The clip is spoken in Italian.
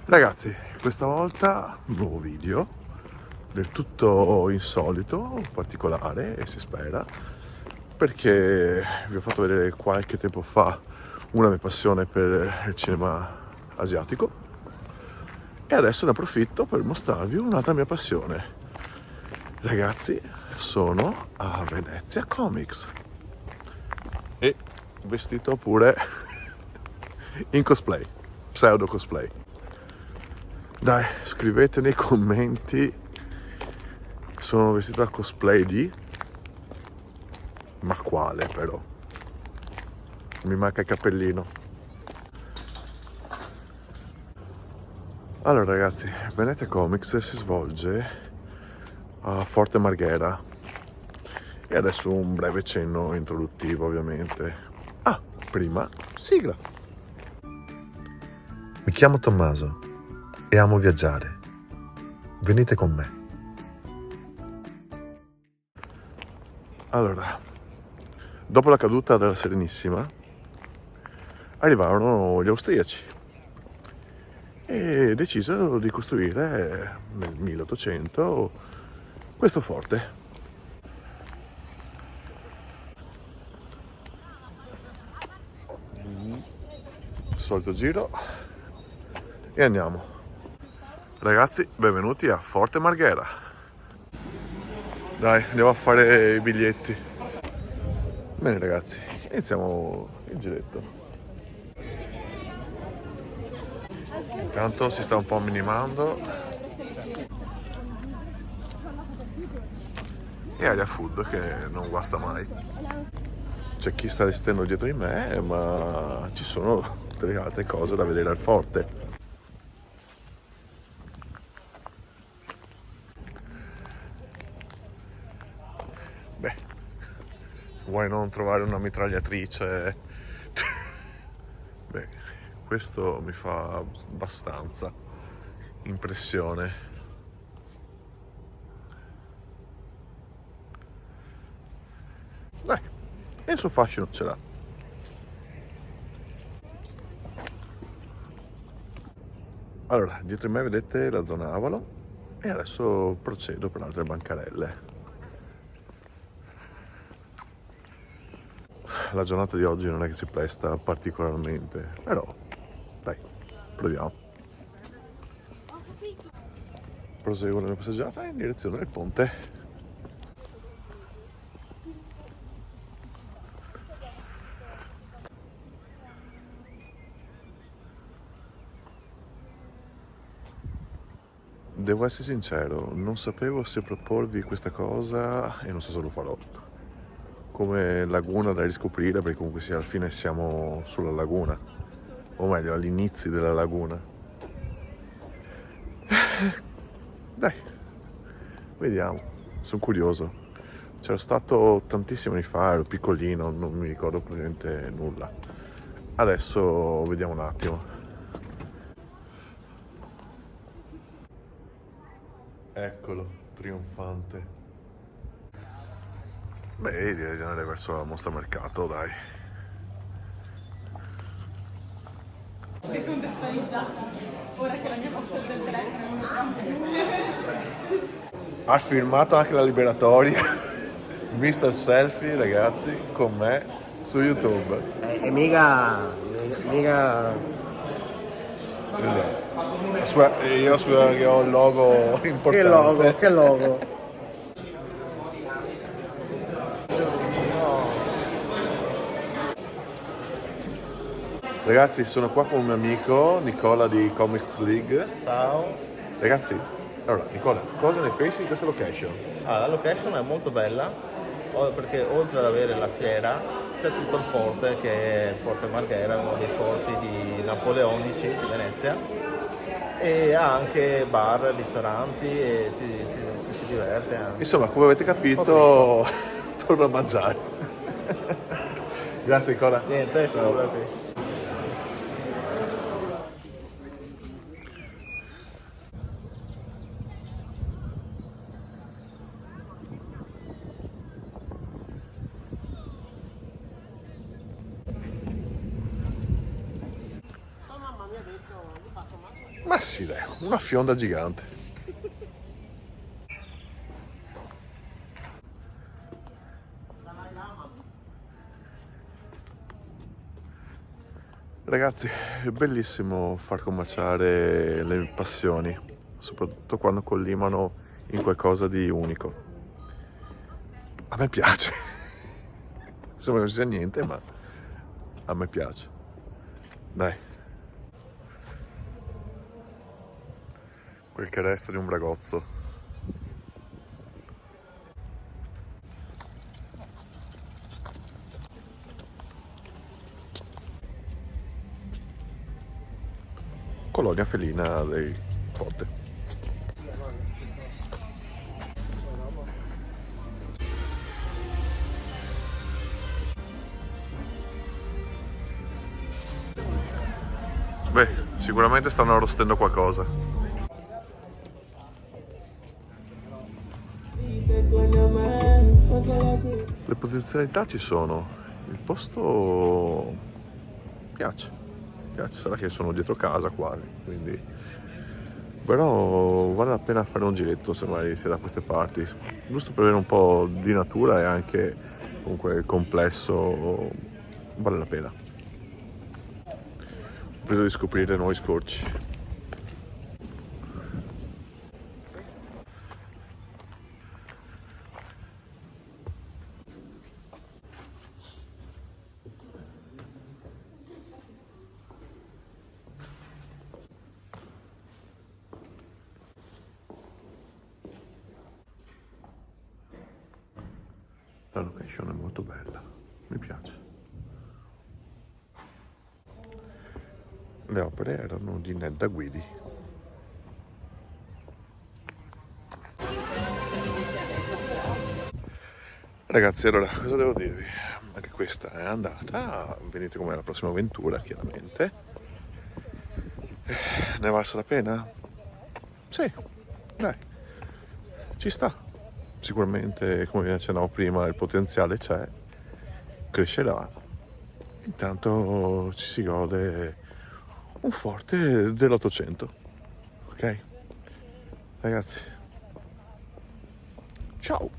Ragazzi, questa volta un nuovo video del tutto insolito, particolare e si spera, perché vi ho fatto vedere qualche tempo fa una mia passione per il cinema asiatico e adesso ne approfitto per mostrarvi un'altra mia passione. Ragazzi, sono a Venezia Comics e vestito pure in cosplay, pseudo cosplay. Dai, scrivete nei commenti, sono vestito da cosplay di... ma quale però? Mi manca il cappellino. Allora ragazzi, Venezia Comics si svolge a Forte Marghera e adesso un breve cenno introduttivo ovviamente. Ah, prima sigla. Mi chiamo Tommaso e amo viaggiare. Venite con me. Allora, dopo la caduta della Serenissima arrivarono gli austriaci e decisero di costruire nel 1800 questo forte. Solito giro e andiamo. Ragazzi, benvenuti a Forte Marghera. Dai, andiamo a fare i biglietti. Bene ragazzi, iniziamo il giretto. Intanto si sta un po' minimando e aria food che non guasta mai. C'è chi sta restando dietro di me, ma ci sono delle altre cose da vedere al forte. Beh, vuoi non trovare una mitragliatrice? Beh, questo mi fa abbastanza impressione. Dai, e il suo fascino ce l'ha. Allora, dietro di me vedete la zona Avalo e adesso procedo per altre bancarelle. La giornata di oggi non è che si presta particolarmente, però dai, proviamo. Proseguo la mia passeggiata in direzione del ponte. Devo essere sincero, non sapevo se proporvi questa cosa e non so se lo farò. Come laguna da riscoprire, perché comunque alla fine siamo sulla laguna, o meglio agli inizi della laguna. Dai, vediamo, sono curioso. C'ero stato tantissimi anni fa, ero piccolino, non mi ricordo praticamente nulla. Adesso vediamo un attimo. Eccolo, trionfante. Beh, direi di andare verso la mostra mercato, dai. Che contestualizzato, ora che la mia password del telefono non mi più. Ha firmato anche la liberatoria. Mister Selfie, ragazzi, con me su YouTube. E mica Esatto. Io scusa che ho il logo importante. che logo. Ragazzi, sono qua con un mio amico Nicola di Comics League. Ciao. Ragazzi, allora Nicola, cosa ne pensi di questa location? La location è molto bella perché oltre ad avere la fiera c'è tutto il forte, che è il Forte Marghera, uno dei forti napoleonici di Venezia, e ha anche bar, ristoranti e si diverte anche. Insomma, come avete capito, torno a mangiare. Grazie Nicola. Niente, Ciao. figurati. Ma sì, dai, una fionda gigante. Ragazzi, è bellissimo far combaciare le passioni, soprattutto quando collimano in qualcosa di unico. A me piace. Sembra non sia niente, ma a me piace. Dai. Quel che resta di un bragozzo. Colonia felina dei Forte. Beh, sicuramente stanno arrostendo qualcosa. Le potenzialità ci sono. Il posto piace. Sarà che sono dietro casa quasi, quindi. Però vale la pena fare un giretto se mai si è da queste parti, giusto per avere un po' di natura e anche comunque il complesso vale la pena. Vedo di scoprire nuovi scorci. La location è molto bella, mi piace. Le opere erano di Nedda Guidi. Ragazzi, allora, cosa devo dirvi? Anche questa è andata, venite con me alla prossima avventura, chiaramente. Ne è valsa la pena? Sì, dai, ci sta. Sicuramente, come vi accennavo prima, il potenziale c'è, crescerà. Intanto ci si gode un forte dell'800, ok? Ragazzi, ciao!